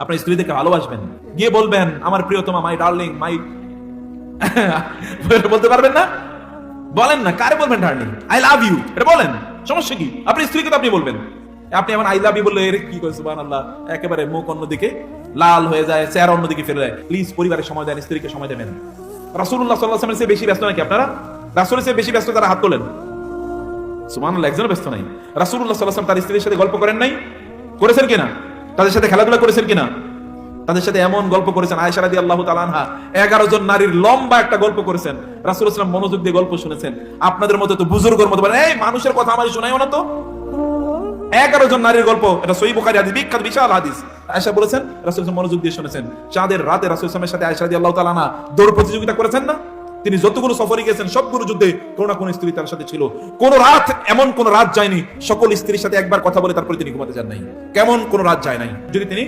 আপনার স্ত্রীদেরকে ভালোবাসবেন, গিয়ে বলবেন আমার প্রিয়তমা, মাই ডার্লিং, মাই বলতে পারবেন না? বলেন না, কারে বলবেন ডার্লিং? আই লাভ ইউ, এটা বলেন, সমস্যা কি? আপনি স্ত্রীকে তো আপনি বলবেন। আপনি এমন আই লাভ ইউ বললে এর কি করে সুবহানাল্লাহ, একেবারে মুখ অন্যদিকে লাল হয়ে যায়, চেহারা অন্যদিকে ফিরে যায়। প্লিজ পরিবারের সময় দেন, স্ত্রীকে সময় দেবেন। রাসূলুল্লাহ সাল্লাল্লাহু আলাইহি ওয়াসাল্লামের চেয়ে বেশি ব্যস্ত নাকি আপনারা? রাসূলের চেয়ে বেশি ব্যস্ত তারা হাত তোলেন। সুবহানাল্লাহ, একজনও ব্যস্ত নাই। রাসূলুল্লাহ সাল্লাল্লাহু আলাইহি ওয়াসাল্লাম তার স্ত্রীর সাথে গল্প করেন নাই? করেছেন কিনা? তাদের সাথে খেলাধুলা করেছেন কিনা? তাদের সাথে এমন গল্প করেছেন, আয়েশা রাদিয়াল্লাহু তাআলা আনহা 11 জন নারীর লম্বা একটা গল্প করেছেন। রাসূলুল্লাহ সাল্লাল্লাহু আলাইহি ওয়াসাল্লাম মনোযোগ দিয়ে গল্প শুনেছেন। আপনাদের মতো তো বুজুর্গের মতো বলেন, এই মানুষের কথা আমারে শোনাইও না তো। 11 জন নারীর গল্প, এটা সহিহ বুখারী হাদিস, বিখ্যাত বিশাল হাদিস। আয়েশা বলেছেন রাসূল মনোযোগ দিয়ে শুনেছেন। চাঁদের রাতে রাসূল সাল্লাল্লাহু সাথে আয়েশা রাদিয়াল্লাহু তাআলা আনহা দৌড় প্রতিযোগিতা করেছেন না? তিনি যতগুলো সফরে গেছেন সবগুলো যুদ্ধে কোন না কোন স্ত্রী তার সাথে ছিল। কোন রাত এমন কোন রাত যায়নি সকল স্ত্রীর সাথে একবার কথা বলে তারপরে তিনি ঘুমাতে যান নাই। কেমন কোন রাত যায় নাই যদি তিনি